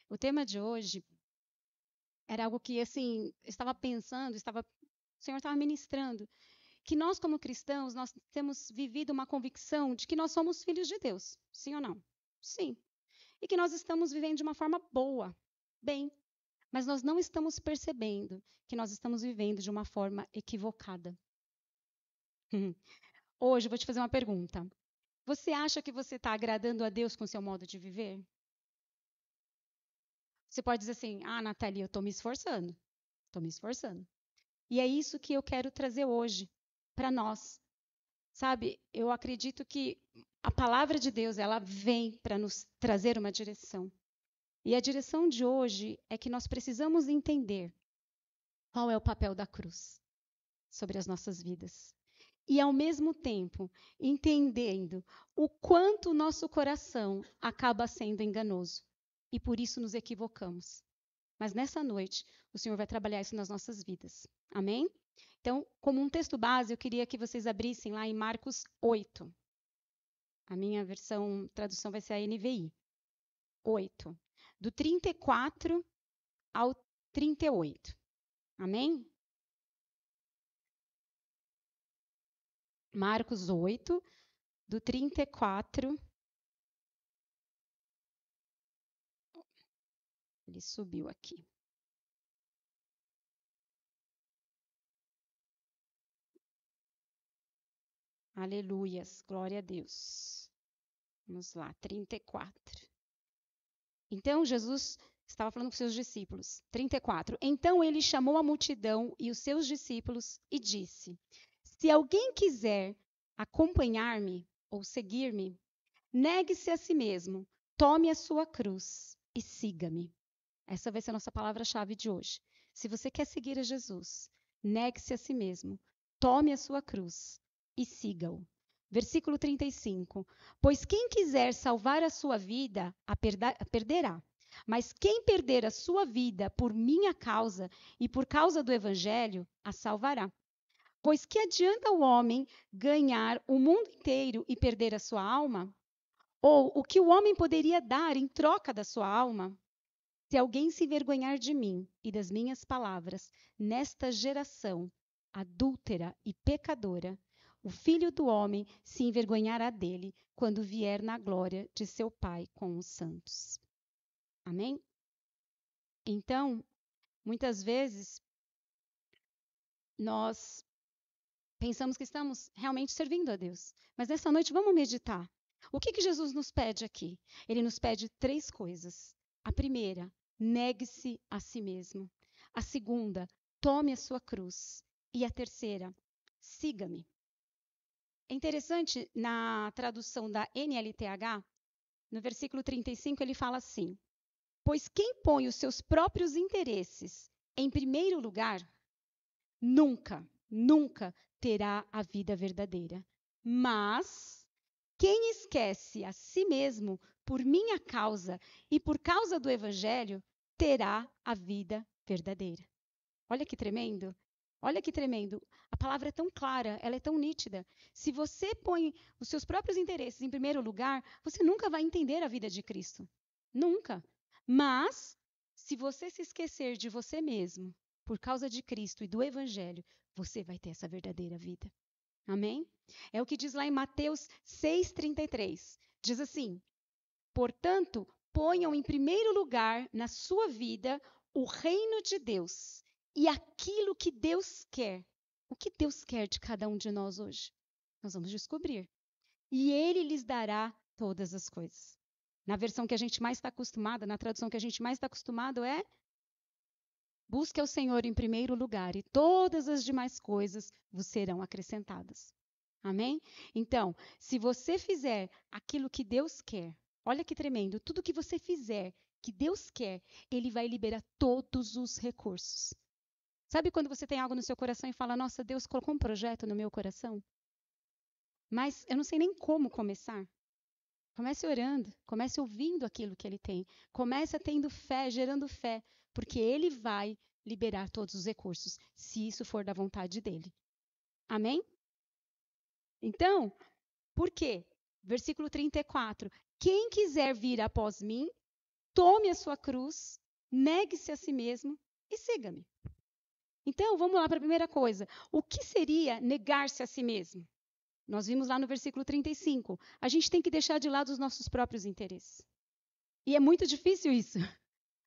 O tema de hoje era algo que, assim, eu estava pensando, o Senhor estava ministrando, que nós, como cristãos, nós temos vivido uma convicção de que nós somos filhos de Deus. Sim ou não? Sim. E que nós estamos vivendo de uma forma boa, bem, mas nós não estamos percebendo que nós estamos vivendo de uma forma equivocada. Hoje eu vou te fazer uma pergunta. Você acha que você está agradando a Deus com o seu modo de viver? Você pode dizer assim: Ah, Nathalie, eu estou me esforçando. Estou me esforçando. E é isso que eu quero trazer hoje para nós. Sabe, eu acredito que a palavra de Deus, ela vem para nos trazer uma direção. E a direção de hoje é que nós precisamos entender qual é o papel da cruz sobre as nossas vidas. E, ao mesmo tempo, entendendo o quanto o nosso coração acaba sendo enganoso. E por isso nos equivocamos. Mas nessa noite, o Senhor vai trabalhar isso nas nossas vidas. Amém? Então, como um texto base, eu queria que vocês abrissem lá em Marcos 8. A minha tradução vai ser a NVI. 8. Do 34 ao 38. Amém? Marcos 8, do 34. Ele subiu aqui. Aleluias, glória a Deus. Vamos lá, 34. Então Jesus estava falando com seus discípulos. 34. Então ele chamou a multidão e os seus discípulos e disse: Se alguém quiser acompanhar-me ou seguir-me, negue-se a si mesmo, tome a sua cruz e siga-me. Essa vai ser a nossa palavra-chave de hoje. Se você quer seguir a Jesus, negue-se a si mesmo, tome a sua cruz e siga-o. Versículo 35. Pois quem quiser salvar a sua vida, a perderá. Mas quem perder a sua vida por minha causa e por causa do evangelho, a salvará. Pois que adianta o homem ganhar o mundo inteiro e perder a sua alma? Ou o que o homem poderia dar em troca da sua alma? Se alguém se envergonhar de mim e das minhas palavras nesta geração adúltera e pecadora, o Filho do Homem se envergonhará dele quando vier na glória de seu Pai com os santos. Amém? Então, muitas vezes, nós pensamos que estamos realmente servindo a Deus. Mas nessa noite vamos meditar. O que Jesus nos pede aqui? Ele nos pede 3 coisas. A primeira, negue-se a si mesmo. A segunda, tome a sua cruz. E a terceira, siga-me. É interessante, na tradução da NLTH, no versículo 35, ele fala assim: Pois quem põe os seus próprios interesses em primeiro lugar, nunca terá a vida verdadeira. Mas quem esquece a si mesmo por minha causa e por causa do evangelho, terá a vida verdadeira. Olha que tremendo. Olha que tremendo. A palavra é tão clara, ela é tão nítida. Se você põe os seus próprios interesses em primeiro lugar, você nunca vai entender a vida de Cristo. Nunca. Mas, se você se esquecer de você mesmo, por causa de Cristo e do Evangelho, você vai ter essa verdadeira vida. Amém? É o que diz lá em Mateus 6,33. Diz assim: Portanto, ponham em primeiro lugar na sua vida o reino de Deus e aquilo que Deus quer. O que Deus quer de cada um de nós hoje? Nós vamos descobrir. E Ele lhes dará todas as coisas. Na versão que a gente mais está acostumada, na tradução que a gente mais está acostumado é: busque ao Senhor em primeiro lugar e todas as demais coisas vos serão acrescentadas. Amém? Então, se você fizer aquilo que Deus quer, olha que tremendo, tudo que você fizer que Deus quer, Ele vai liberar todos os recursos. Sabe quando você tem algo no seu coração e fala: Nossa, Deus colocou um projeto no meu coração, mas eu não sei nem como começar? Comece orando, comece ouvindo aquilo que Ele tem, comece tendo fé, gerando fé, porque Ele vai liberar todos os recursos, se isso for da vontade dEle. Amém? Então, por quê? Versículo 34. Quem quiser vir após mim, tome a sua cruz, negue-se a si mesmo e siga-me. Então, vamos lá para a primeira coisa. O que seria negar-se a si mesmo? Nós vimos lá no versículo 35. A gente tem que deixar de lado os nossos próprios interesses. E é muito difícil isso,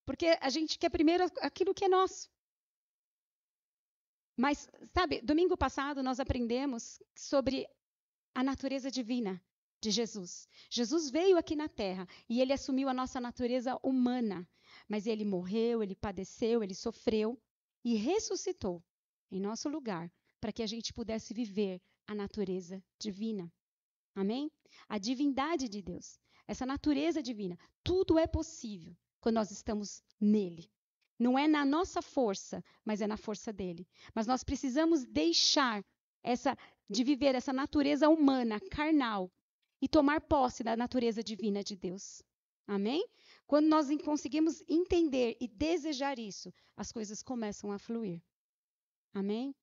porque a gente quer primeiro aquilo que é nosso. Mas, sabe, domingo passado nós aprendemos sobre a natureza divina de Jesus. Jesus veio aqui na Terra e ele assumiu a nossa natureza humana. Mas ele morreu, ele padeceu, ele sofreu e ressuscitou em nosso lugar para que a gente pudesse viver a natureza divina. Amém? A divindade de Deus. Essa natureza divina. Tudo é possível quando nós estamos nele. Não é na nossa força, mas é na força dele. Mas nós precisamos deixar de viver essa natureza humana, carnal, e tomar posse da natureza divina de Deus. Amém? Quando nós conseguimos entender e desejar isso, as coisas começam a fluir. Amém?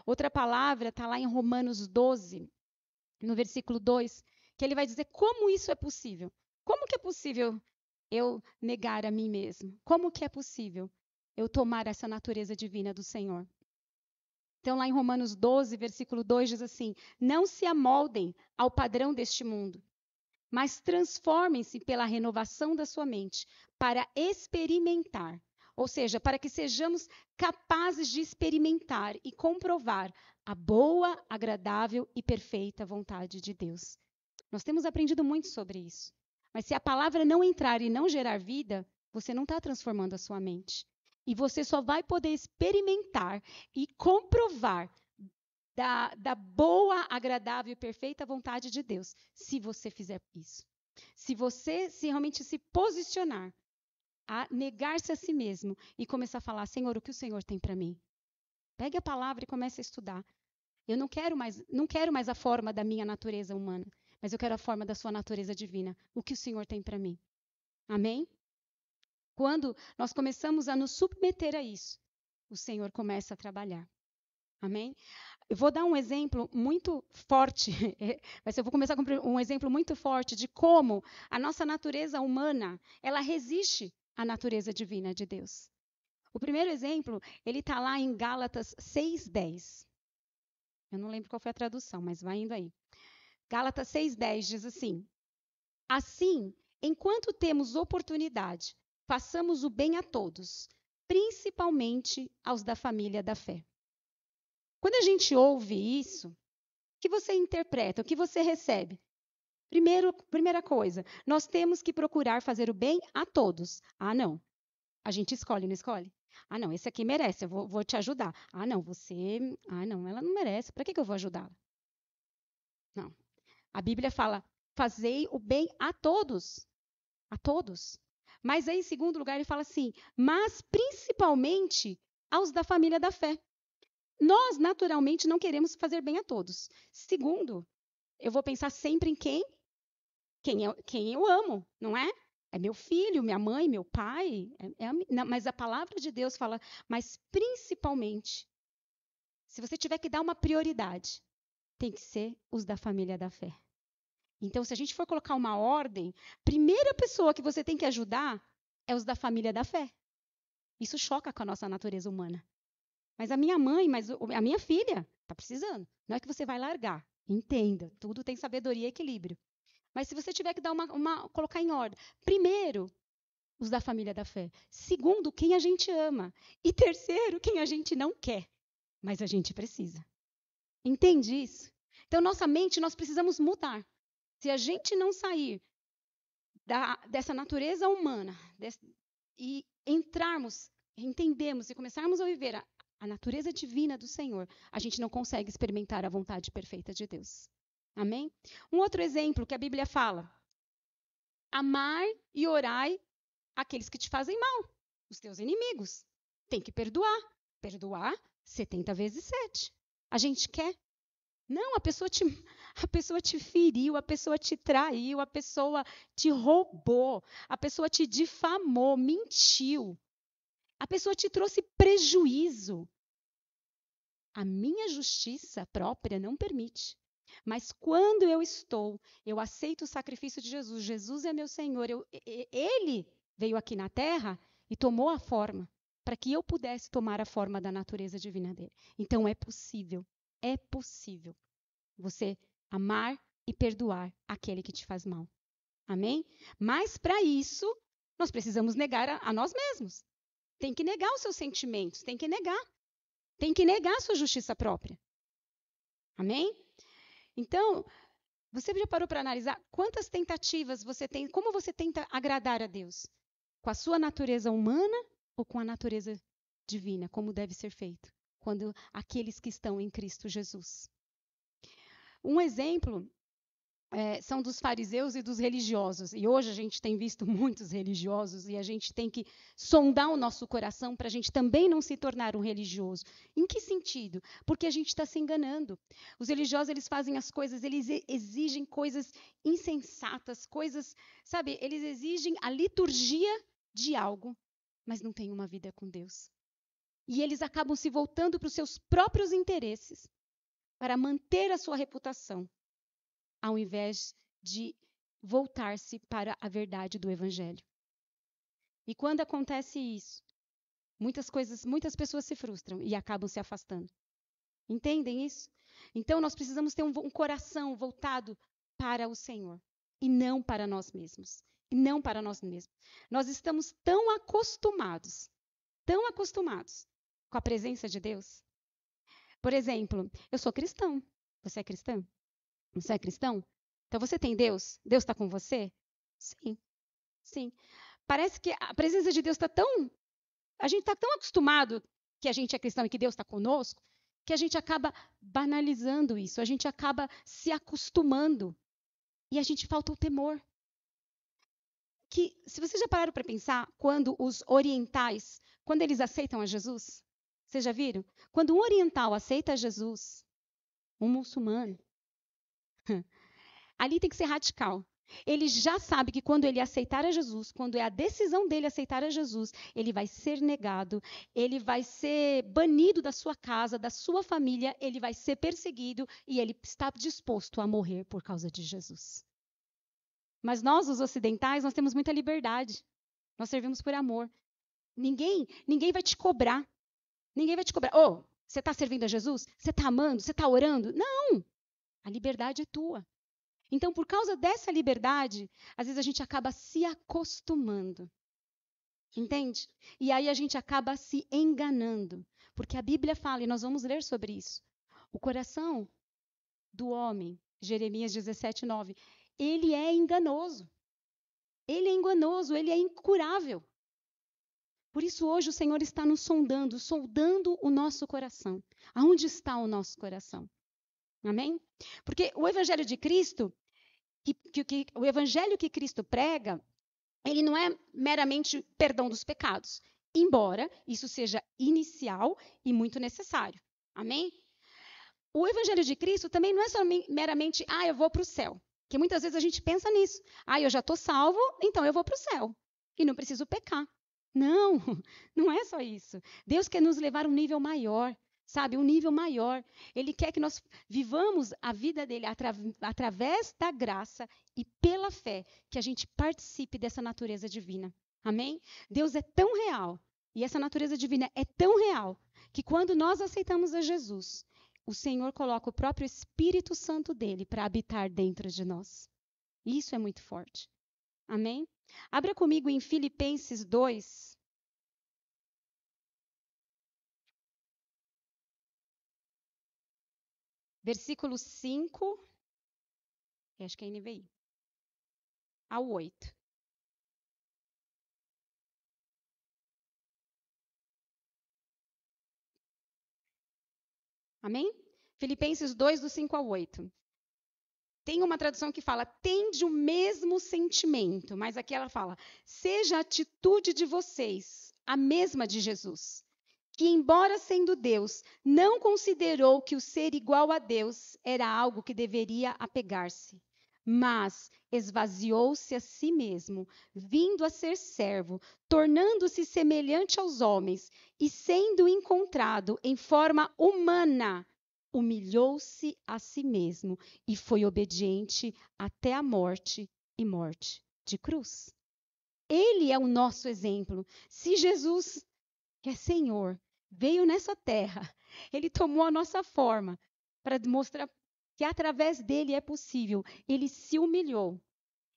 Outra palavra está lá em Romanos 12, no versículo 2, que ele vai dizer como isso é possível. Como que é possível eu negar a mim mesmo? Como que é possível eu tomar essa natureza divina do Senhor? Então, lá em Romanos 12, versículo 2, diz assim: não se amoldem ao padrão deste mundo, mas transformem-se pela renovação da sua mente, para experimentar, ou seja, para que sejamos capazes de experimentar e comprovar a boa, agradável e perfeita vontade de Deus. Nós temos aprendido muito sobre isso. Mas se a palavra não entrar e não gerar vida, você não está transformando a sua mente. E você só vai poder experimentar e comprovar da boa, agradável e perfeita vontade de Deus, se você fizer isso. Se você realmente se posicionar a negar-se a si mesmo e começar a falar: Senhor, o que o Senhor tem para mim? Pegue a palavra e comece a estudar. Eu não quero mais a forma da minha natureza humana, mas eu quero a forma da sua natureza divina. O que o Senhor tem para mim? Amém? Quando nós começamos a nos submeter a isso, o Senhor começa a trabalhar. Amém? Eu vou dar um exemplo muito forte, mas eu vou começar com um exemplo muito forte de como a nossa natureza humana, ela resiste à natureza divina de Deus. O primeiro exemplo, ele está lá em Gálatas 6:10. Eu não lembro qual foi a tradução, mas vai indo aí. Gálatas 6:10 diz assim: assim, enquanto temos oportunidade, façamos o bem a todos, principalmente aos da família da fé. Quando a gente ouve isso, o que você interpreta, o que você recebe? Primeira coisa, nós temos que procurar fazer o bem a todos. Ah, não. A gente escolhe, não escolhe? Ah, não, esse aqui merece, eu vou te ajudar. Ah, não, você... Ah, não, ela não merece, para que eu vou ajudá-la? Não. A Bíblia fala, fazei o bem a todos. A todos. Mas aí, em segundo lugar, ele fala assim, mas principalmente aos da família da fé. Nós, naturalmente, não queremos fazer bem a todos. Segundo, eu vou pensar sempre em quem eu amo, não é? É meu filho, minha mãe, meu pai. Não, mas a palavra de Deus fala, mas principalmente, se você tiver que dar uma prioridade, tem que ser os da família da fé. Então, se a gente for colocar uma ordem, primeira pessoa que você tem que ajudar é os da família da fé. Isso choca com a nossa natureza humana. Mas a minha mãe, a minha filha está precisando. Não é que você vai largar. Entenda, tudo tem sabedoria e equilíbrio. Mas se você tiver que dar colocar em ordem, primeiro, os da família da fé. Segundo, quem a gente ama. E terceiro, quem a gente não quer, mas a gente precisa. Entende isso? Então, nossa mente, nós precisamos mudar. Se a gente não sair dessa natureza humana e entendermos e começarmos a viver a natureza divina do Senhor, a gente não consegue experimentar a vontade perfeita de Deus. Amém? Um outro exemplo que a Bíblia fala: amar e orai aqueles que te fazem mal, os teus inimigos. Tem que perdoar. Perdoar 70 vezes 7. A gente quer? Não, a pessoa te feriu, a pessoa te traiu, a pessoa te roubou, a pessoa te difamou, mentiu. A pessoa te trouxe prejuízo. A minha justiça própria não permite. Mas quando eu aceito o sacrifício de Jesus, Jesus é meu Senhor, Ele veio aqui na Terra e tomou a forma, para que eu pudesse tomar a forma da natureza divina dele. Então é possível você amar e perdoar aquele que te faz mal. Amém? Mas para isso, nós precisamos negar a nós mesmos. Tem que negar os seus sentimentos, tem que negar. Tem que negar a sua justiça própria. Amém? Então, você já parou para analisar quantas tentativas você tem, como você tenta agradar a Deus? Com a sua natureza humana ou com a natureza divina, como deve ser feito? Quando aqueles que estão em Cristo Jesus. Um exemplo são dos fariseus e dos religiosos. E hoje a gente tem visto muitos religiosos e a gente tem que sondar o nosso coração para a gente também não se tornar um religioso. Em que sentido? Porque a gente está se enganando. Os religiosos, eles fazem as coisas, eles exigem coisas insensatas, coisas, sabe? Eles exigem a liturgia de algo, mas não têm uma vida com Deus. E eles acabam se voltando para os seus próprios interesses, para manter a sua reputação, ao invés de voltar-se para a verdade do Evangelho. E quando acontece isso, muitas pessoas se frustram e acabam se afastando. Entendem isso? Então nós precisamos ter um coração voltado para o Senhor e não para nós mesmos. E não para nós mesmos. Nós estamos tão acostumados com a presença de Deus. Por exemplo, eu sou cristão. Você é cristão? Você é cristão? Então você tem Deus? Deus está com você? Sim, sim. Parece que a presença de Deus está tão... A gente está tão acostumado que a gente é cristão e que Deus está conosco, que a gente acaba banalizando isso, a gente acaba se acostumando. E a gente falta o temor. Que, se vocês já pararam para pensar, quando os orientais, quando eles aceitam a Jesus, vocês já viram? Quando um oriental aceita Jesus, um muçulmano, ali tem que ser radical. Ele já sabe que quando ele aceitar a Jesus, quando é a decisão dele aceitar a Jesus, ele vai ser negado, ele vai ser banido da sua casa, da sua família, ele vai ser perseguido e ele está disposto a morrer por causa de Jesus. Mas nós, os ocidentais, nós temos muita liberdade. Nós servimos por amor. Ninguém vai te cobrar. Ninguém vai te cobrar. Oh, você está servindo a Jesus? Você está amando? Você está orando? Não! A liberdade é tua. Então, por causa dessa liberdade, às vezes a gente acaba se acostumando. Entende? E aí a gente acaba se enganando. Porque a Bíblia fala, e nós vamos ler sobre isso. O coração do homem, Jeremias 17:9, ele é enganoso. Ele é enganoso, ele é incurável. Por isso, hoje o Senhor está nos sondando o nosso coração. Aonde está o nosso coração? Amém? Porque o Evangelho de Cristo, o Evangelho que Cristo prega, ele não é meramente perdão dos pecados, embora isso seja inicial e muito necessário. Amém? O Evangelho de Cristo também não é só meramente, eu vou para o céu. Porque muitas vezes a gente pensa nisso. Eu já estou salvo, então eu vou para o céu. E não preciso pecar. Não, não é só isso. Deus quer nos levar a um nível maior, sabe? Um nível maior. Ele quer que nós vivamos a vida dele através da graça e pela fé, que a gente participe dessa natureza divina. Amém? Deus é tão real e essa natureza divina é tão real que quando nós aceitamos a Jesus, o Senhor coloca o próprio Espírito Santo dele para habitar dentro de nós. Isso é muito forte. Amém? Abra comigo em Filipenses 2. Versículo 5. Acho que é NVI. Ao 8. Amém? Filipenses 2, do 5 ao 8. Tem uma tradução que fala, tende o mesmo sentimento, mas aqui ela fala, seja a atitude de vocês a mesma de Jesus, que embora sendo Deus, não considerou que o ser igual a Deus era algo que deveria apegar-se, mas esvaziou-se a si mesmo, vindo a ser servo, tornando-se semelhante aos homens e sendo encontrado em forma humana, humilhou-se a si mesmo e foi obediente até a morte e morte de cruz. Ele é o nosso exemplo. Se Jesus, que é Senhor, veio nessa terra, ele tomou a nossa forma para demonstrar que através dele é possível. Ele se humilhou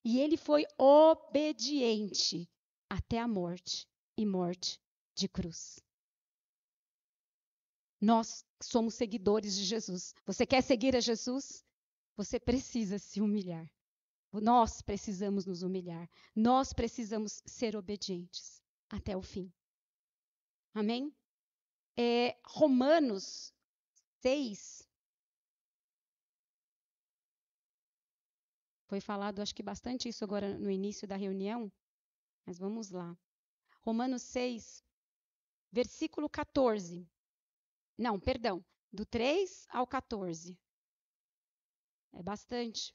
e ele foi obediente até a morte e morte de cruz. Nós somos seguidores de Jesus. Você quer seguir a Jesus? Você precisa se humilhar. Nós precisamos nos humilhar. Nós precisamos ser obedientes até o fim. Amém? Romanos 6. Foi falado, acho que bastante isso agora no início da reunião, mas vamos lá. Romanos 6, versículo 14. Não, perdão, do 3 ao 14. É bastante.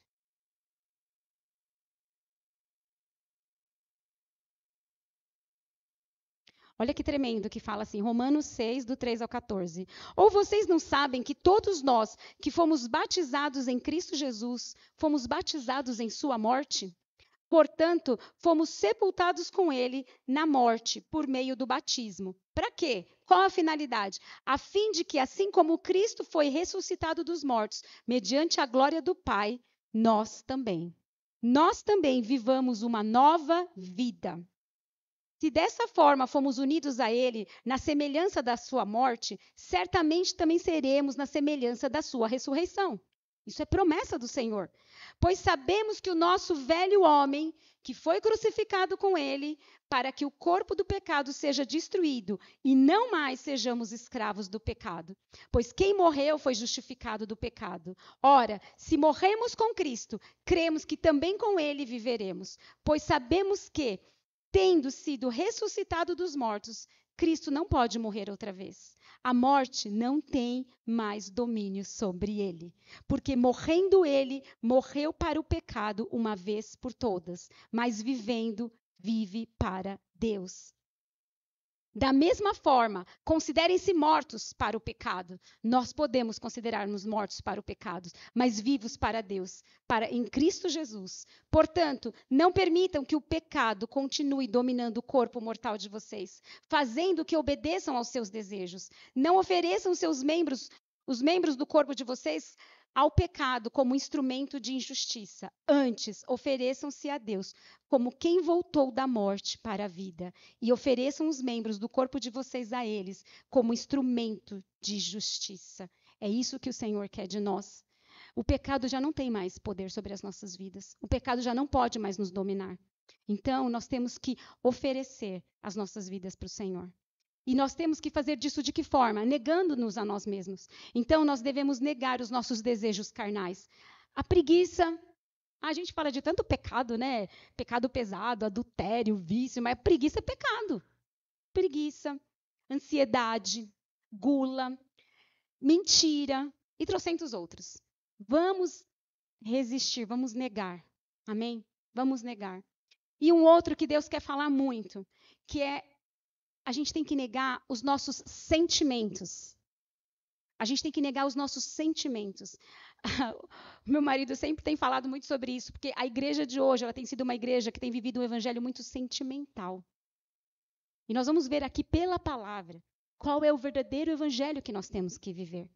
Olha que tremendo que fala assim, Romanos 6, do 3 ao 14. Ou vocês não sabem que todos nós que fomos batizados em Cristo Jesus, fomos batizados em sua morte? Portanto, fomos sepultados com ele na morte, por meio do batismo. Para quê? Qual a finalidade? A fim de que, assim como Cristo foi ressuscitado dos mortos, mediante a glória do Pai, nós também vivamos uma nova vida. Se dessa forma fomos unidos a ele na semelhança da sua morte, certamente também seremos na semelhança da sua ressurreição. Isso é promessa do Senhor. Pois sabemos que o nosso velho homem, que foi crucificado com ele, para que o corpo do pecado seja destruído e não mais sejamos escravos do pecado. Pois quem morreu foi justificado do pecado. Ora, se morremos com Cristo, cremos que também com ele viveremos. Pois sabemos que, tendo sido ressuscitado dos mortos, Cristo não pode morrer outra vez. A morte não tem mais domínio sobre ele, porque morrendo ele, morreu para o pecado uma vez por todas, mas vivendo, vive para Deus. Da mesma forma, considerem-se mortos para o pecado. Nós podemos considerar-nos mortos para o pecado, mas vivos para Deus, em Cristo Jesus. Portanto, não permitam que o pecado continue dominando o corpo mortal de vocês, fazendo que obedeçam aos seus desejos. Não ofereçam os membros do corpo de vocês ao pecado como instrumento de injustiça. Antes, ofereçam-se a Deus como quem voltou da morte para a vida, e ofereçam os membros do corpo de vocês a eles como instrumento de justiça. É isso que o Senhor quer de nós. O pecado já não tem mais poder sobre as nossas vidas. O pecado já não pode mais nos dominar. Então, nós temos que oferecer as nossas vidas para o Senhor. E nós temos que fazer disso de que forma? Negando-nos a nós mesmos. Então, nós devemos negar os nossos desejos carnais. A preguiça. A gente fala de tanto pecado, né? Pecado pesado, adultério, vício, mas preguiça é pecado. Preguiça, ansiedade, gula, mentira e trocentos outros. Vamos resistir, vamos negar. Amém? Vamos negar. E um outro que Deus quer falar muito, que é a gente tem que negar os nossos sentimentos. A gente tem que negar os nossos sentimentos. Meu marido sempre tem falado muito sobre isso, porque a igreja de hoje, ela tem sido uma igreja que tem vivido um evangelho muito sentimental. E nós vamos ver aqui pela palavra qual é o verdadeiro evangelho que nós temos que viver.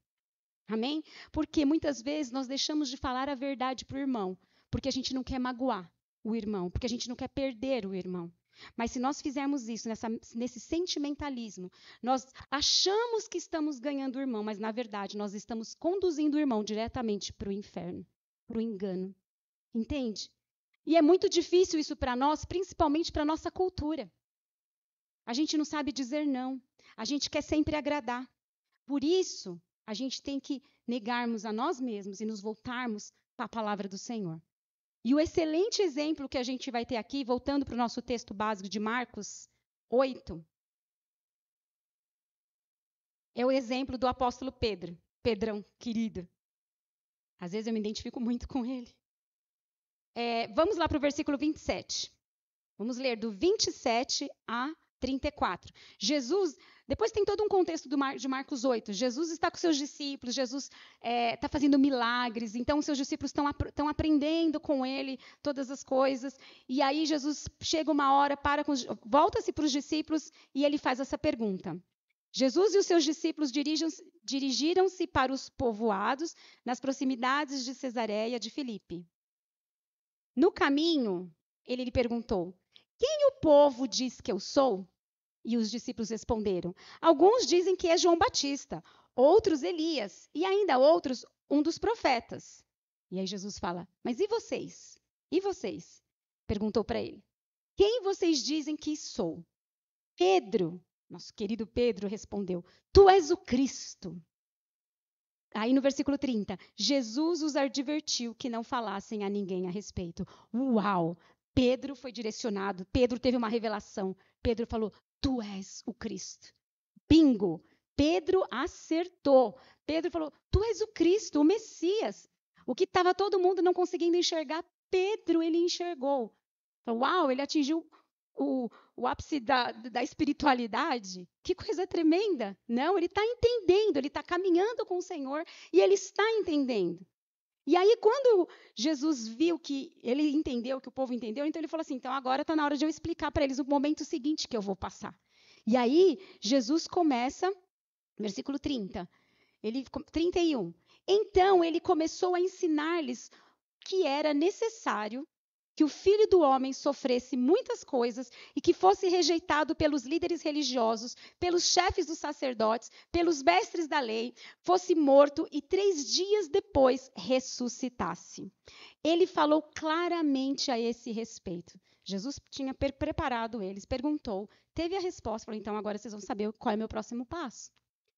Amém? Porque muitas vezes nós deixamos de falar a verdade para o irmão, porque a gente não quer magoar o irmão, porque a gente não quer perder o irmão. Mas se nós fizermos isso nesse sentimentalismo, nós achamos que estamos ganhando o irmão, mas na verdade nós estamos conduzindo o irmão diretamente para o inferno, para o engano. Entende? E é muito difícil isso para nós, principalmente para a nossa cultura. A gente não sabe dizer não. A gente quer sempre agradar. Por isso, a gente tem que negarmos a nós mesmos e nos voltarmos para a palavra do Senhor. E o excelente exemplo que a gente vai ter aqui, voltando para o nosso texto básico de Marcos 8, é o exemplo do apóstolo Pedro. Pedrão, querido. Às vezes eu me identifico muito com ele. Vamos lá para o versículo 27. Vamos ler do 27 a 34. Jesus, depois tem todo um contexto de Marcos 8. Jesus está com seus discípulos, Jesus está fazendo milagres, então seus discípulos estão aprendendo com ele todas as coisas. E aí Jesus chega uma hora, volta-se para os discípulos e ele faz essa pergunta. Jesus e os seus discípulos dirigiram-se para os povoados nas proximidades de Cesareia de Filipe. No caminho, ele lhe perguntou: quem o povo diz que eu sou? E os discípulos responderam: alguns dizem que é João Batista, outros Elias, e ainda outros um dos profetas. E aí Jesus fala: mas e vocês? E vocês? Perguntou para ele: quem vocês dizem que sou? Pedro, nosso querido Pedro, respondeu: tu és o Cristo. Aí no versículo 30, Jesus os advertiu que não falassem a ninguém a respeito. Uau! Pedro foi direcionado, Pedro teve uma revelação. Pedro falou: tu és o Cristo. Bingo! Pedro acertou. Pedro falou: tu és o Cristo, o Messias. O que estava todo mundo não conseguindo enxergar, Pedro, ele enxergou. Uau, ele atingiu o ápice da espiritualidade. Que coisa tremenda. Não, ele está entendendo, ele está caminhando com o Senhor e ele está entendendo. E aí, quando Jesus viu que ele entendeu, que o povo entendeu, então ele falou assim: então agora está na hora de eu explicar para eles o momento seguinte que eu vou passar. E aí, Jesus começa, versículo 30, 31. Então, ele começou a ensinar-lhes que era necessário que o Filho do Homem sofresse muitas coisas e que fosse rejeitado pelos líderes religiosos, pelos chefes dos sacerdotes, pelos mestres da lei, fosse morto e 3 dias depois ressuscitasse. Ele falou claramente a esse respeito. Jesus tinha preparado eles, perguntou, teve a resposta, falou: então agora vocês vão saber qual é o meu próximo passo.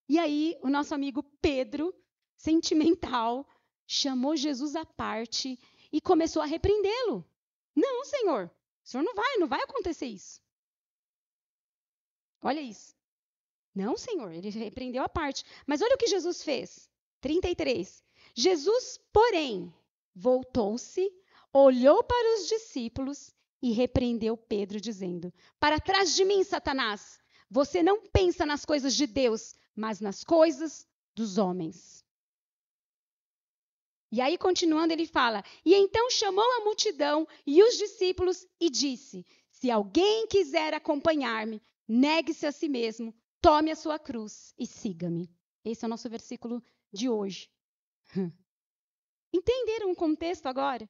E aí o nosso amigo Pedro, sentimental, chamou Jesus à parte e começou a repreendê-lo. Não, Senhor, o Senhor não vai acontecer isso. Olha isso. Não, Senhor, ele repreendeu a parte. Mas olha o que Jesus fez. 33. Jesus, porém, voltou-se, olhou para os discípulos e repreendeu Pedro, dizendo: para trás de mim, Satanás, você não pensa nas coisas de Deus, mas nas coisas dos homens. E aí, continuando, ele fala: e então chamou a multidão e os discípulos e disse: se alguém quiser acompanhar-me, negue-se a si mesmo, tome a sua cruz e siga-me. Esse é o nosso versículo de hoje. Entenderam o contexto agora?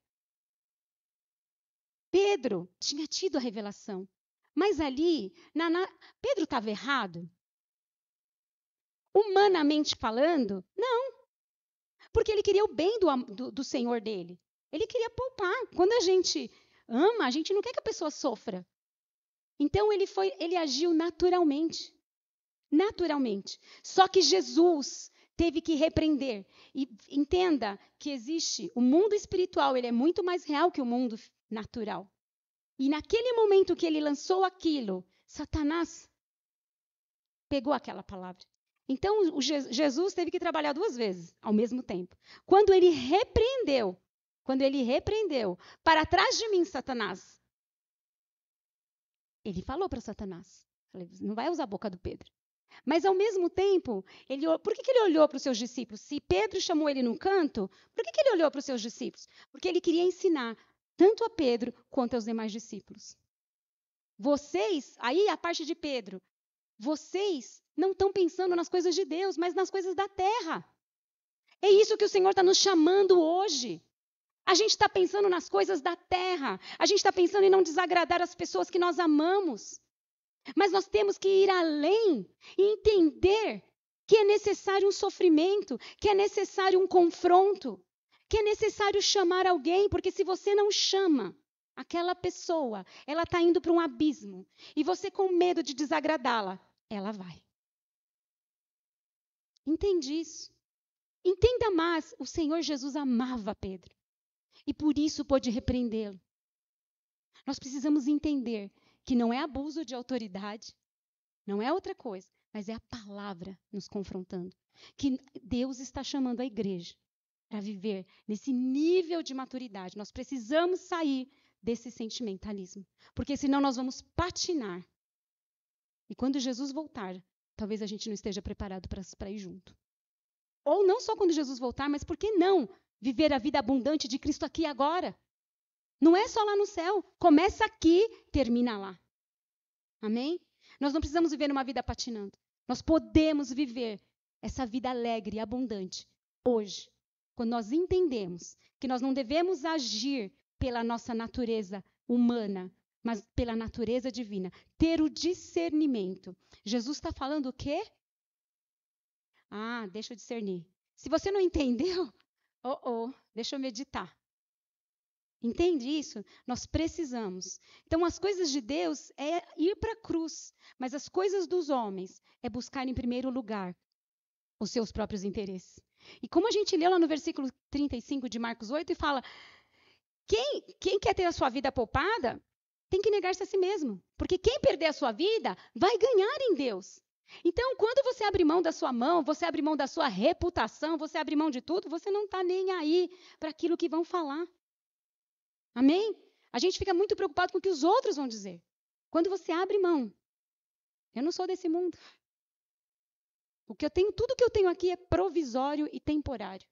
Pedro tinha tido a revelação, mas ali, Pedro estava errado? Humanamente falando, não. Porque ele queria o bem do Senhor dele. Ele queria poupar. Quando a gente ama, a gente não quer que a pessoa sofra. Então ele agiu naturalmente. Naturalmente. Só que Jesus teve que repreender. E entenda que existe o mundo espiritual, ele é muito mais real que o mundo natural. E naquele momento que ele lançou aquilo, Satanás pegou aquela palavra. Então, Jesus teve que trabalhar 2 vezes, ao mesmo tempo. Quando ele repreendeu, para trás de mim, Satanás, ele falou para Satanás, não vai usar a boca do Pedro. Mas, ao mesmo tempo, por que ele olhou para os seus discípulos? Se Pedro chamou ele num canto, por que ele olhou para os seus discípulos? Porque ele queria ensinar tanto a Pedro quanto aos demais discípulos. Vocês, aí a parte de Pedro, vocês não estão pensando nas coisas de Deus, mas nas coisas da terra. É isso que o Senhor está nos chamando hoje. A gente está pensando nas coisas da terra. A gente está pensando em não desagradar as pessoas que nós amamos. Mas nós temos que ir além e entender que é necessário um sofrimento, que é necessário um confronto, que é necessário chamar alguém, porque se você não chama aquela pessoa, ela está indo para um abismo. E você, com medo de desagradá-la, ela vai. Entende isso? Entenda mais, o Senhor Jesus amava Pedro. E por isso pôde repreendê-lo. Nós precisamos entender que não é abuso de autoridade, não é outra coisa, mas é a palavra nos confrontando. Que Deus está chamando a igreja para viver nesse nível de maturidade. Nós precisamos sair desse sentimentalismo, porque senão nós vamos patinar. E quando Jesus voltar, talvez a gente não esteja preparado para ir junto. Ou não só quando Jesus voltar, mas por que não viver a vida abundante de Cristo aqui e agora? Não é só lá no céu. Começa aqui, termina lá. Amém? Nós não precisamos viver uma vida patinando. Nós podemos viver essa vida alegre e abundante hoje, quando nós entendemos que nós não devemos agir pela nossa natureza humana, mas pela natureza divina. Ter o discernimento. Jesus está falando o quê? Ah, deixa eu discernir. Se você não entendeu, deixa eu meditar. Entende isso? Nós precisamos. Então, as coisas de Deus é ir para a cruz, mas as coisas dos homens é buscar em primeiro lugar os seus próprios interesses. E como a gente leu lá no versículo 35 de Marcos 8 e fala, quem quer ter a sua vida poupada, tem que negar-se a si mesmo. Porque quem perder a sua vida, vai ganhar em Deus. Então, quando você abre mão da sua mão, você abre mão da sua reputação, você abre mão de tudo, você não está nem aí para aquilo que vão falar. Amém? A gente fica muito preocupado com o que os outros vão dizer. Quando você abre mão, eu não sou desse mundo. Tudo que eu tenho aqui é provisório e temporário.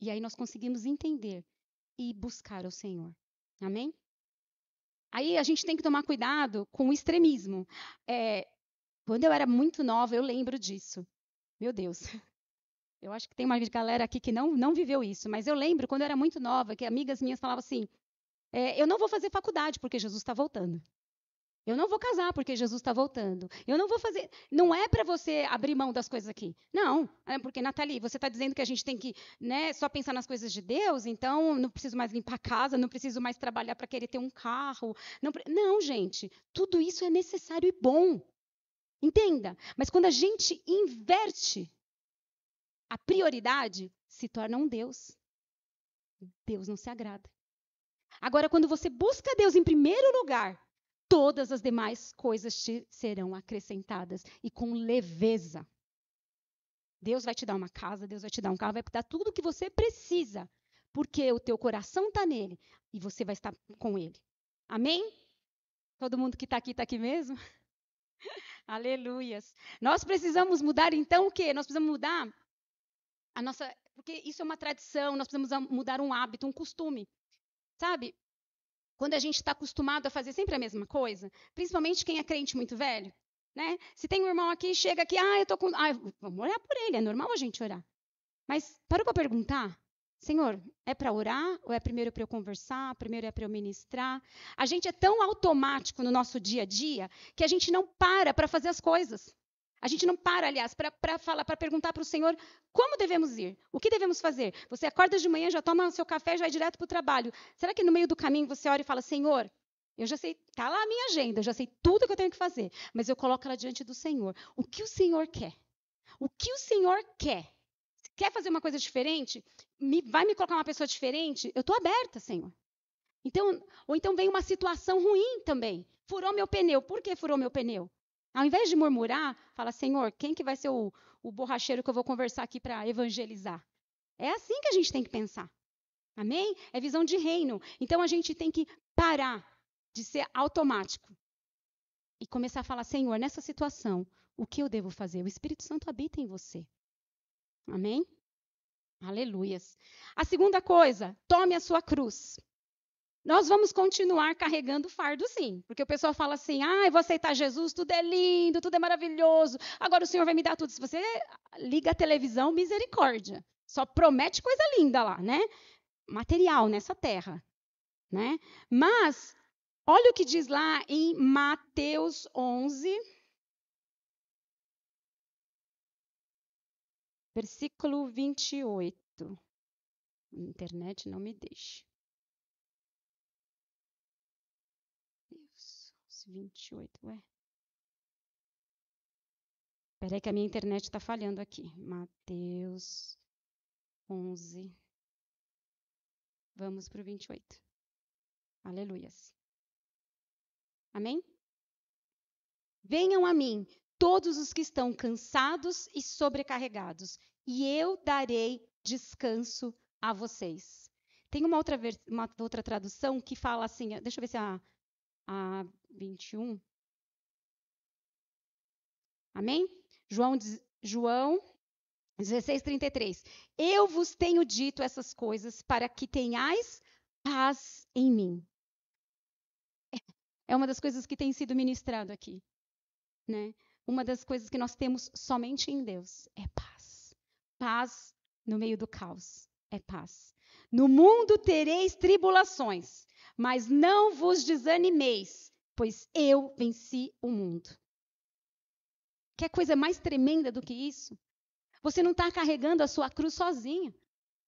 E aí nós conseguimos entender e buscar o Senhor. Amém? Aí a gente tem que tomar cuidado com o extremismo. Quando eu era muito nova, eu lembro disso. Meu Deus. Eu acho que tem uma galera aqui que não viveu isso, mas eu lembro quando eu era muito nova, que amigas minhas falavam assim, eu não vou fazer faculdade porque Jesus está voltando. Eu não vou casar porque Jesus está voltando. Eu não vou fazer. Não é para você abrir mão das coisas aqui. Não. Porque, Nathalie, você está dizendo que a gente tem que só pensar nas coisas de Deus, então não preciso mais limpar a casa, não preciso mais trabalhar para querer ter um carro. Não, gente. Tudo isso é necessário e bom. Entenda. Mas quando a gente inverte a prioridade, se torna um Deus. Deus não se agrada. Agora, quando você busca Deus em primeiro lugar, todas as demais coisas te serão acrescentadas e com leveza. Deus vai te dar uma casa, Deus vai te dar um carro, vai te dar tudo o que você precisa, porque o teu coração está nele e você vai estar com ele. Amém? Todo mundo que está aqui mesmo? Aleluias. Nós precisamos mudar então o quê? Nós precisamos mudar a nossa... Porque isso é uma tradição, nós precisamos mudar um hábito, um costume. Sabe? Quando a gente está acostumado a fazer sempre a mesma coisa, principalmente quem é crente muito velho, né? Se tem um irmão aqui, chega aqui, eu tô com... vamos orar por ele, é normal a gente orar. Mas parou para perguntar, Senhor, é para orar ou é primeiro para eu conversar, primeiro é para eu ministrar? A gente é tão automático no nosso dia a dia que a gente não para fazer as coisas. A gente não para, aliás, para perguntar para o Senhor como devemos ir, o que devemos fazer. Você acorda de manhã, já toma o seu café, já vai direto para o trabalho. Será que no meio do caminho você ora e fala, Senhor, eu já sei, está lá a minha agenda, eu já sei tudo que eu tenho que fazer, mas eu coloco ela diante do Senhor. O que o Senhor quer? O que o Senhor quer? Se quer fazer uma coisa diferente, vai me colocar uma pessoa diferente? Eu estou aberta, Senhor. Ou então vem uma situação ruim também. Furou meu pneu. Por que furou meu pneu? Ao invés de murmurar, fala, Senhor, quem que vai ser o borracheiro que eu vou conversar aqui para evangelizar? É assim que a gente tem que pensar. Amém? É visão de reino. Então a gente tem que parar de ser automático e começar a falar, Senhor, nessa situação, o que eu devo fazer? O Espírito Santo habita em você. Amém? Aleluias. A segunda coisa, tome a sua cruz. Nós vamos continuar carregando o fardo, sim. Porque o pessoal fala assim, eu vou aceitar Jesus, tudo é lindo, tudo é maravilhoso. Agora o Senhor vai me dar tudo. Se você liga a televisão, misericórdia. Só promete coisa linda lá, né? Material nessa terra, né? Mas, olha o que diz lá em Mateus 11, versículo 28. A internet não me deixa. 28, ué. Espera aí que a minha internet está falhando aqui. Mateus 11. Vamos para o 28. Aleluias. Amém? Venham a mim, todos os que estão cansados e sobrecarregados, e eu darei descanso a vocês. Tem uma outra tradução que fala assim, deixa eu ver se é a 21. Amém? João 16:33. Eu vos tenho dito essas coisas para que tenhais paz em mim. É uma das coisas que tem sido ministrado aqui, né? Uma das coisas que nós temos somente em Deus é paz. Paz no meio do caos é paz. No mundo tereis tribulações, mas não vos desanimeis, pois eu venci o mundo. Quer coisa mais tremenda do que isso? Você não está carregando a sua cruz sozinho.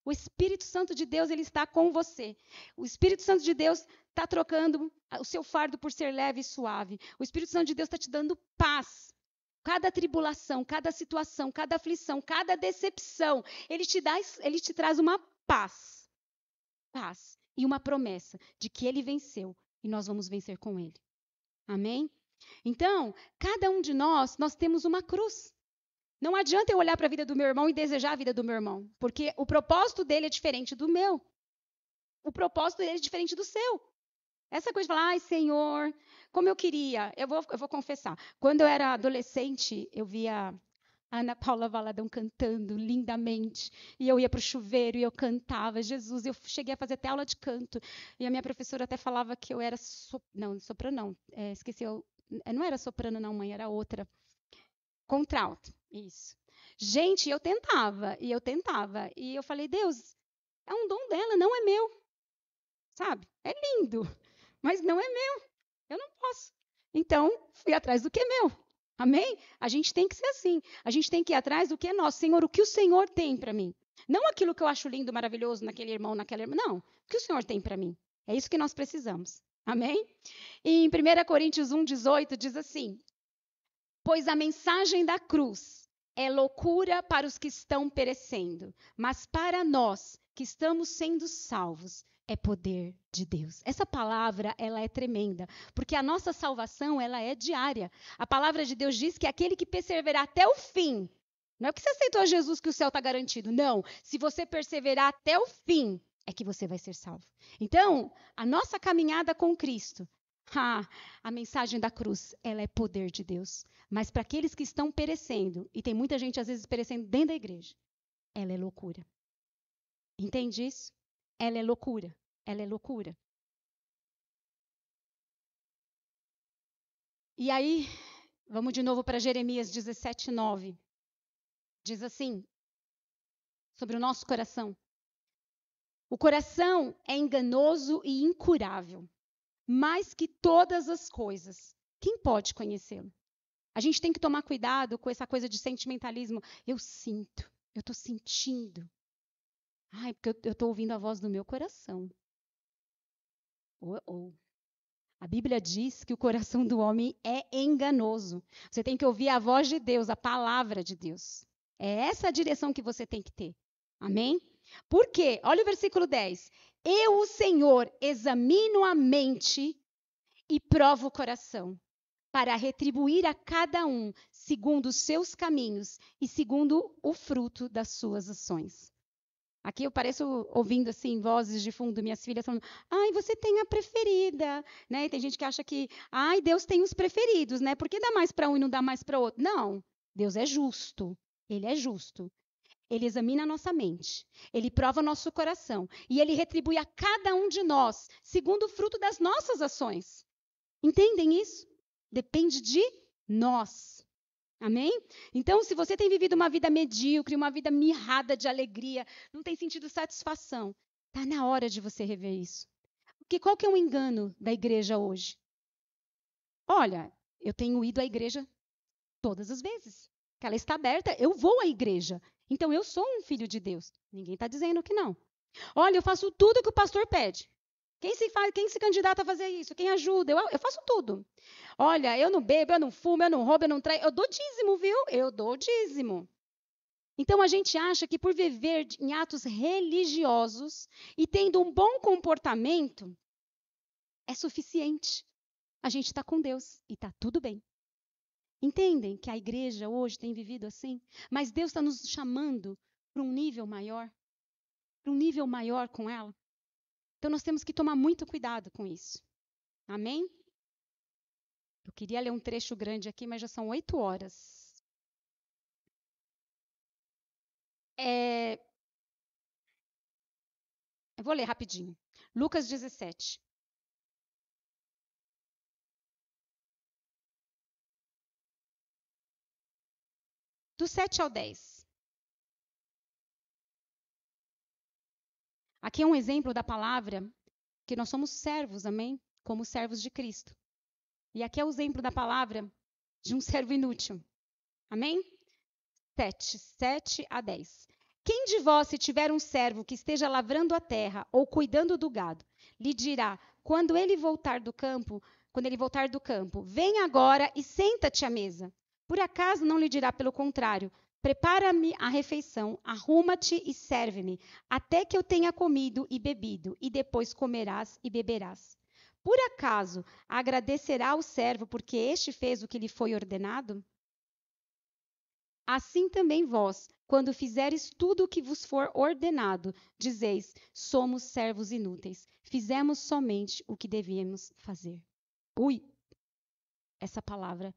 O Espírito Santo de Deus, ele está com você. O Espírito Santo de Deus está trocando o seu fardo por ser leve e suave. O Espírito Santo de Deus está te dando paz. Cada tribulação, cada situação, cada aflição, cada decepção, ele te traz uma paz. Paz. E uma promessa de que ele venceu e nós vamos vencer com ele. Amém? Então, cada um de nós temos uma cruz. Não adianta eu olhar para a vida do meu irmão e desejar a vida do meu irmão, porque o propósito dele é diferente do meu. O propósito dele é diferente do seu. Essa coisa de falar, ai, Senhor, como eu queria. Eu vou confessar. Quando eu era adolescente, eu via a Ana Paula Valadão cantando lindamente. E eu ia para o chuveiro e eu cantava. Jesus, eu cheguei a fazer até aula de canto. E a minha professora até falava que eu era soprano, não. Esqueci, não era soprano, não, mãe, era outra. Contralto, isso. Gente, eu tentava. E eu falei, Deus, é um dom dela, não é meu. Sabe? É lindo, mas não é meu. Eu não posso. Então, fui atrás do que é meu. Amém? A gente tem que ser assim. A gente tem que ir atrás do que é nosso. Senhor, o que o Senhor tem para mim? Não aquilo que eu acho lindo, maravilhoso naquele irmão, naquela irmã. Não. O que o Senhor tem para mim? É isso que nós precisamos. Amém? E em 1 Coríntios 1,18 diz assim: pois a mensagem da cruz é loucura para os que estão perecendo, mas para nós que estamos sendo salvos, é poder de Deus. Essa palavra, ela é tremenda, porque a nossa salvação, ela é diária. A palavra de Deus diz que aquele que perseverar até o fim, não é porque você aceitou Jesus que o céu está garantido, não. Se você perseverar até o fim, é que você vai ser salvo. Então, a nossa caminhada com Cristo, a mensagem da cruz, ela é poder de Deus. Mas para aqueles que estão perecendo, e tem muita gente às vezes perecendo dentro da igreja, ela é loucura. Entende isso? Ela é loucura. Ela é loucura. E aí, vamos de novo para Jeremias 17:9. Diz assim, sobre o nosso coração. O coração é enganoso e incurável, mais que todas as coisas. Quem pode conhecê-lo? A gente tem que tomar cuidado com essa coisa de sentimentalismo. Eu sinto, eu estou sentindo. Ai, porque eu estou ouvindo a voz do meu coração. A Bíblia diz que o coração do homem é enganoso. Você tem que ouvir a voz de Deus, a palavra de Deus. É essa a direção que você tem que ter. Amém? Por quê? Olha o versículo 10. Eu, o Senhor, examino a mente e provo o coração, para retribuir a cada um segundo os seus caminhos e segundo o fruto das suas ações. Aqui eu pareço ouvindo assim vozes de fundo, minhas filhas falando: "Ai, você tem a preferida", né? E tem gente que acha que, ai, Deus tem os preferidos, né? Por que dá mais para um e não dá mais para outro? Não. Deus é justo. Ele é justo. Ele examina a nossa mente, ele prova o nosso coração e ele retribui a cada um de nós segundo o fruto das nossas ações. Entendem isso? Depende de nós. Amém? Então, se você tem vivido uma vida medíocre, uma vida mirrada de alegria, não tem sentido satisfação, está na hora de você rever isso. Porque qual que é o engano da igreja hoje? Olha, eu tenho ido à igreja todas as vezes que ela está aberta, eu vou à igreja. Então, eu sou um filho de Deus. Ninguém está dizendo que não. Olha, eu faço tudo que o pastor pede. Quem se candidata a fazer isso? Quem ajuda? Eu faço tudo. Olha, eu não bebo, eu não fumo, eu não roubo, eu não traio. Eu dou dízimo, viu? Eu dou dízimo. Então a gente acha que por viver em atos religiosos e tendo um bom comportamento é suficiente. A gente está com Deus e está tudo bem. Entendem que a igreja hoje tem vivido assim? Mas Deus está nos chamando para um nível maior com ela. Então nós temos que tomar muito cuidado com isso. Amém? Eu queria ler um trecho grande aqui, mas já são 8 horas. Eu vou ler rapidinho. Lucas 17. Do 7 ao 10. Aqui é um exemplo da palavra que nós somos servos, amém? Como servos de Cristo. E aqui é o exemplo da palavra de um servo inútil. Amém? 7 a 10. Quem de vós, se tiver um servo que esteja lavrando a terra ou cuidando do gado, lhe dirá, quando ele voltar do campo, vem agora e senta-te à mesa. Por acaso não lhe dirá pelo contrário, prepara-me a refeição, arruma-te e serve-me, até que eu tenha comido e bebido, e depois comerás e beberás. Por acaso agradecerá o servo porque este fez o que lhe foi ordenado? Assim também vós, quando fizeres tudo o que vos for ordenado, dizeis, somos servos inúteis, fizemos somente o que devíamos fazer. Ui, essa palavra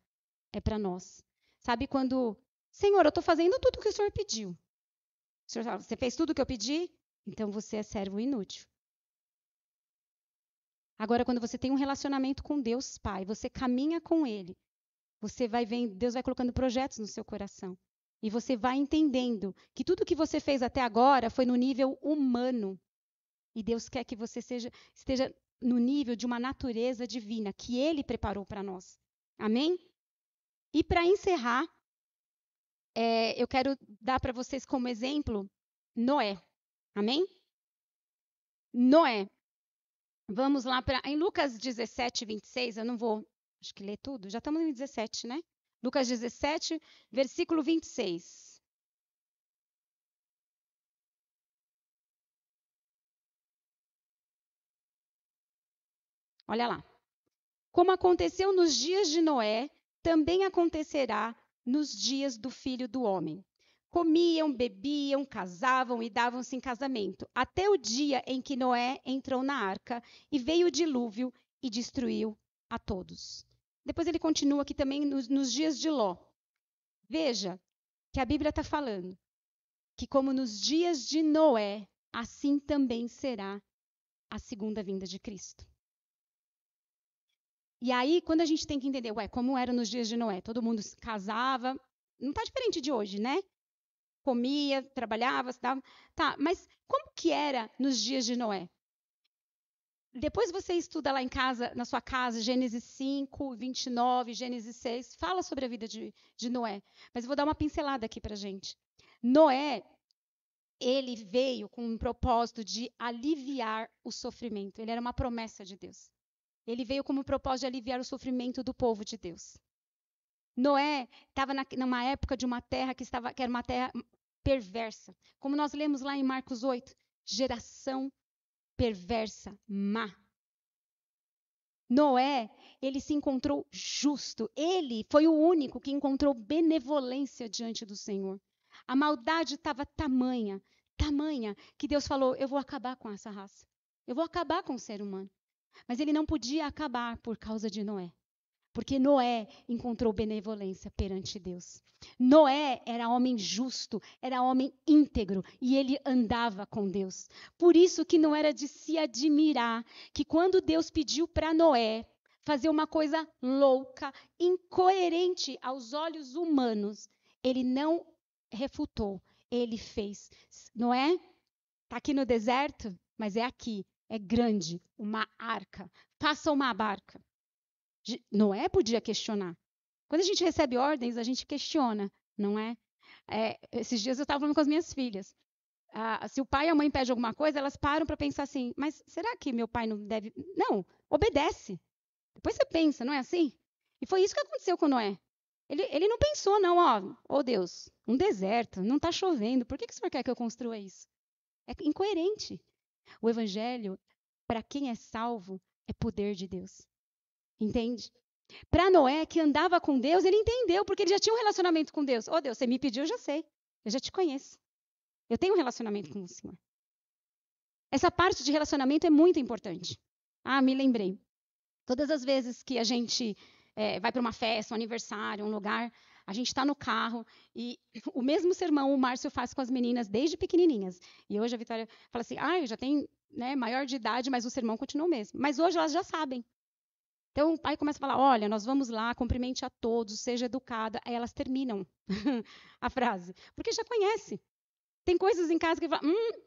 é para nós. Sabe quando, Senhor, eu estou fazendo tudo o que o Senhor pediu. O Senhor fala, você fez tudo o que eu pedi? Então você é servo inútil. Agora, quando você tem um relacionamento com Deus Pai, você caminha com Ele, você vai vendo, Deus vai colocando projetos no seu coração. E você vai entendendo que tudo que você fez até agora foi no nível humano. E Deus quer que você esteja no nível de uma natureza divina que Ele preparou para nós. Amém? E para encerrar, eu quero dar para vocês como exemplo Noé. Amém? Noé. Vamos lá em Lucas 17, 26. Eu não vou, acho que ler tudo. Já estamos em 17, né? Lucas 17, versículo 26. Olha lá. Como aconteceu nos dias de Noé, também acontecerá nos dias do Filho do Homem. Comiam, bebiam, casavam e davam-se em casamento, até o dia em que Noé entrou na arca e veio o dilúvio e destruiu a todos. Depois ele continua aqui também nos dias de Ló. Veja que a Bíblia está falando que como nos dias de Noé, assim também será a segunda vinda de Cristo. E aí, quando a gente tem que entender, como era nos dias de Noé? Todo mundo se casava, não está diferente de hoje, né? Comia, trabalhava, estudava. Tá, mas como que era nos dias de Noé? Depois você estuda lá em casa, na sua casa, Gênesis 5, 29, Gênesis 6, fala sobre a vida de Noé. Mas eu vou dar uma pincelada aqui pra gente. Noé, ele veio com um propósito de aliviar o sofrimento. Ele era uma promessa de Deus. Ele veio como propósito de aliviar o sofrimento do povo de Deus. Noé estava numa época de uma terra que era uma terra perversa. Como nós lemos lá em Marcos 8, geração perversa, má. Noé, ele se encontrou justo. Ele foi o único que encontrou benevolência diante do Senhor. A maldade estava tamanha, que Deus falou, eu vou acabar com essa raça. Eu vou acabar com o ser humano. Mas ele não podia acabar por causa de Noé. Porque Noé encontrou benevolência perante Deus. Noé era homem justo, era homem íntegro e ele andava com Deus. Por isso que não era de se admirar que quando Deus pediu para Noé fazer uma coisa louca, incoerente aos olhos humanos, ele não refutou, ele fez. Noé está aqui no deserto, mas é aqui, é grande, uma arca. Faça uma barca. Noé podia questionar. Quando a gente recebe ordens, a gente questiona, não é? Esses dias eu estava falando com as minhas filhas. Se o pai e a mãe pedem alguma coisa, elas param para pensar assim, mas será que meu pai não deve... Não, obedece. Depois você pensa, não é assim? E foi isso que aconteceu com Noé. Ele não pensou, não, Deus, um deserto, não está chovendo, por que o senhor quer que eu construa isso? É incoerente. O evangelho, para quem é salvo, é poder de Deus. Entende? Para Noé, que andava com Deus, ele entendeu, porque ele já tinha um relacionamento com Deus. Deus, você me pediu, eu já sei. Eu já te conheço. Eu tenho um relacionamento com o Senhor. Essa parte de relacionamento é muito importante. Me lembrei. Todas as vezes que a gente vai para uma festa, um aniversário, um lugar, A gente está no carro e o mesmo sermão o Márcio faz com as meninas desde pequenininhas. E hoje a Vitória fala assim, já tem, né, maior de idade, mas o sermão continua o mesmo. Mas hoje elas já sabem. Então o pai começa a falar, olha, nós vamos lá, cumprimente a todos, seja educada. Aí elas terminam a frase, porque já conhece. Tem coisas em casa que fala,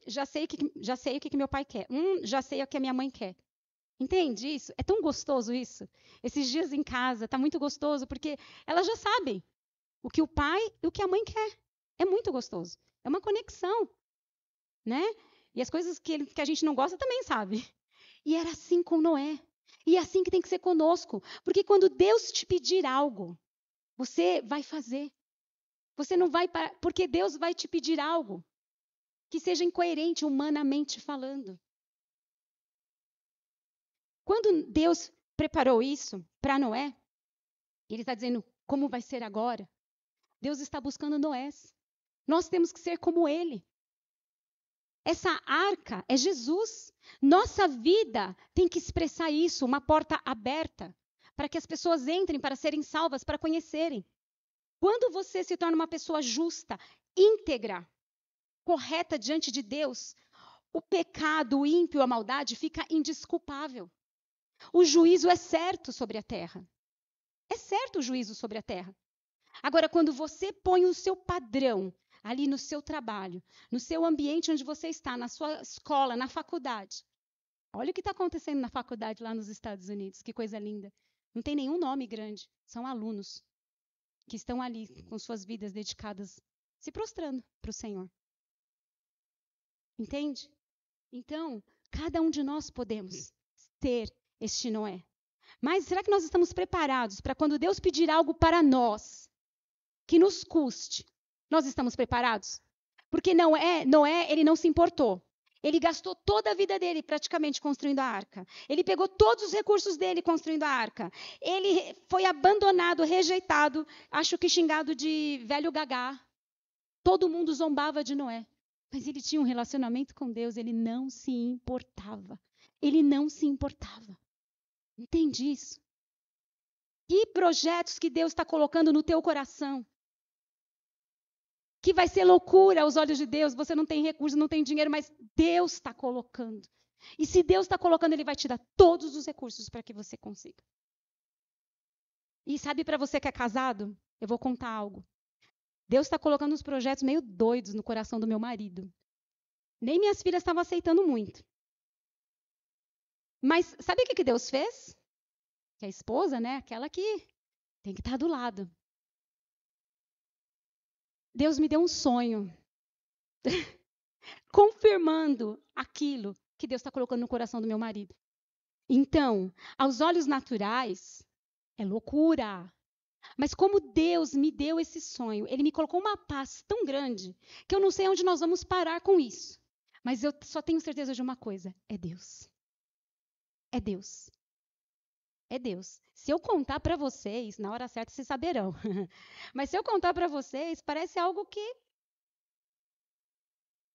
já sei o que meu pai quer. Já sei o que a minha mãe quer. Entende isso? É tão gostoso isso. Esses dias em casa, tá muito gostoso, porque elas já sabem o que o pai e o que a mãe quer. É muito gostoso. É uma conexão, né? E as coisas que a gente não gosta também sabe. E era assim com Noé. E é assim que tem que ser conosco. Porque quando Deus te pedir algo, você vai fazer. Você não vai parar, porque Deus vai te pedir algo que seja incoerente humanamente falando. Quando Deus preparou isso para Noé, Ele está dizendo como vai ser agora. Deus está buscando Noés. Nós temos que ser como ele. Essa arca é Jesus. Nossa vida tem que expressar isso, uma porta aberta, para que as pessoas entrem, para serem salvas, para conhecerem. Quando você se torna uma pessoa justa, íntegra, correta diante de Deus, o pecado, o ímpio, a maldade fica indesculpável. O juízo é certo sobre a terra. É certo o juízo sobre a terra. Agora, quando você põe o seu padrão ali no seu trabalho, no seu ambiente onde você está, na sua escola, na faculdade. Olha o que está acontecendo na faculdade lá nos Estados Unidos, que coisa linda. Não tem nenhum nome grande, são alunos que estão ali com suas vidas dedicadas, se prostrando para o Senhor. Entende? Então, cada um de nós podemos ter este Noé. Mas será que nós estamos preparados para quando Deus pedir algo para nós, que nos custe, nós estamos preparados? Porque Noé, ele não se importou. Ele gastou toda a vida dele praticamente construindo a arca. Ele pegou todos os recursos dele construindo a arca. Ele foi abandonado, rejeitado, acho que xingado de velho gagá. Todo mundo zombava de Noé. Mas ele tinha um relacionamento com Deus, ele não se importava. Ele não se importava. Entende isso? Que projetos que Deus está colocando no teu coração? Que vai ser loucura aos olhos de Deus, você não tem recurso, não tem dinheiro, mas Deus está colocando. E se Deus está colocando, Ele vai te dar todos os recursos para que você consiga. E sabe, para você que é casado, eu vou contar algo. Deus está colocando uns projetos meio doidos no coração do meu marido. Nem minhas filhas estavam aceitando muito. Mas sabe o que Deus fez? Que a esposa, né, aquela que tem que estar do lado. Deus me deu um sonho, confirmando aquilo que Deus está colocando no coração do meu marido. Então, aos olhos naturais, é loucura. Mas como Deus me deu esse sonho, Ele me colocou uma paz tão grande que eu não sei onde nós vamos parar com isso. Mas eu só tenho certeza de uma coisa: é Deus. É Deus. É Deus. Se eu contar para vocês, na hora certa vocês saberão. Mas se eu contar para vocês, parece algo que...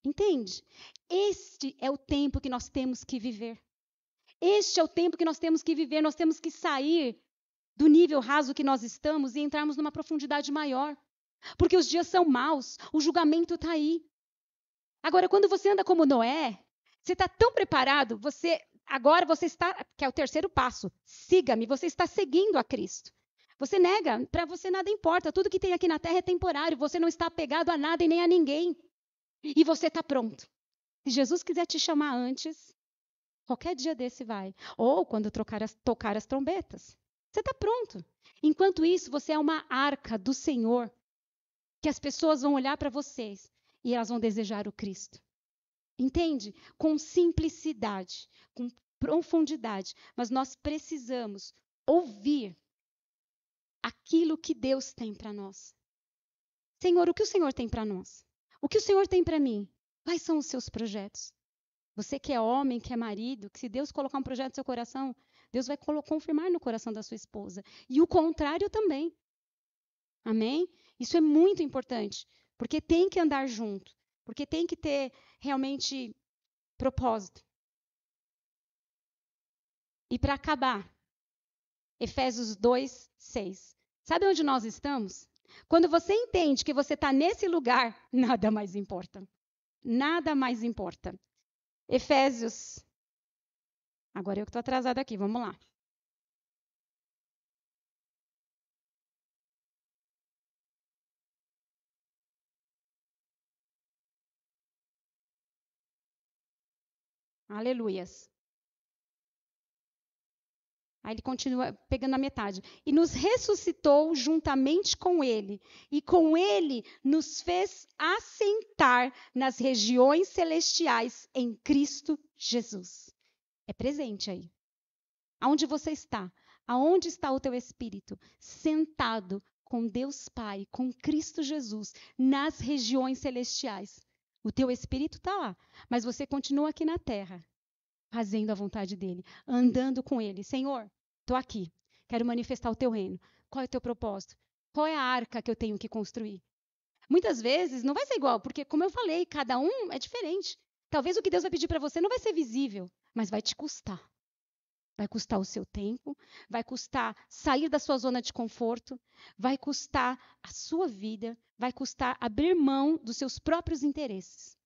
Entende? Este é o tempo que nós temos que viver. Este é o tempo que nós temos que viver. Nós temos que sair do nível raso que nós estamos e entrarmos numa profundidade maior. Porque os dias são maus, o julgamento está aí. Agora, quando você anda como Noé, você está tão preparado, agora você está, que é o terceiro passo, siga-me, você está seguindo a Cristo. Você nega, para você nada importa, tudo que tem aqui na terra é temporário, você não está apegado a nada e nem a ninguém. E você está pronto. Se Jesus quiser te chamar antes, qualquer dia desse vai. Ou quando tocar as trombetas. Você está pronto. Enquanto isso, você é uma arca do Senhor, que as pessoas vão olhar para vocês e elas vão desejar o Cristo. Entende? Com simplicidade, com profundidade. Mas nós precisamos ouvir aquilo que Deus tem para nós. Senhor, o que o Senhor tem para nós? O que o Senhor tem para mim? Quais são os seus projetos? Você que é homem, que é marido, que se Deus colocar um projeto no seu coração, Deus vai confirmar no coração da sua esposa. E o contrário também. Amém? Isso é muito importante, porque tem que andar junto, porque tem que ter realmente propósito. E para acabar, Efésios 2:6. Sabe onde nós estamos? Quando você entende que você está nesse lugar, nada mais importa. Nada mais importa. Efésios. Agora eu que estou atrasada aqui, vamos lá. Aleluias. Aí ele continua pegando a metade. E nos ressuscitou juntamente com ele. E com ele nos fez assentar nas regiões celestiais em Cristo Jesus. É presente aí. Aonde você está? Aonde está o teu espírito? Sentado com Deus Pai, com Cristo Jesus, nas regiões celestiais. O teu espírito está lá, mas você continua aqui na terra, fazendo a vontade dele, andando com ele. Senhor, estou aqui, quero manifestar o teu reino. Qual é o teu propósito? Qual é a arca que eu tenho que construir? Muitas vezes não vai ser igual, porque, como eu falei, cada um é diferente. Talvez o que Deus vai pedir para você não vai ser visível, mas vai te custar. Vai custar o seu tempo, vai custar sair da sua zona de conforto, vai custar a sua vida, vai custar abrir mão dos seus próprios interesses.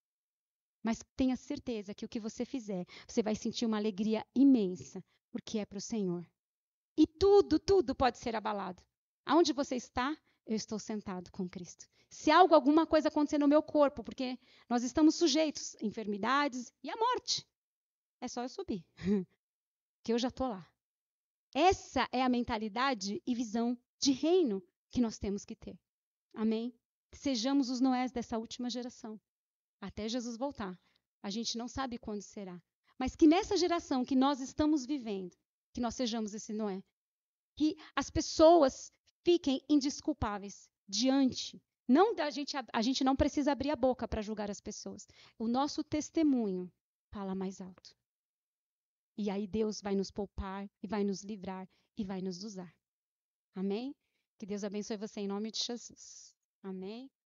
Mas tenha certeza que o que você fizer, você vai sentir uma alegria imensa, porque é para o Senhor. E tudo pode ser abalado. Aonde você está, eu estou sentado com Cristo. Se alguma coisa acontecer no meu corpo, porque nós estamos sujeitos a enfermidades e à morte, é só eu subir, que eu já estou lá. Essa é a mentalidade e visão de reino que nós temos que ter. Amém? Sejamos os Noés dessa última geração, até Jesus voltar. A gente não sabe quando será. Mas que nessa geração que nós estamos vivendo, que nós sejamos esse Noé. Que as pessoas fiquem indesculpáveis diante. Não da gente, a gente não precisa abrir a boca para julgar as pessoas. O nosso testemunho fala mais alto. E aí Deus vai nos poupar e vai nos livrar e vai nos usar. Amém? Que Deus abençoe você em nome de Jesus. Amém?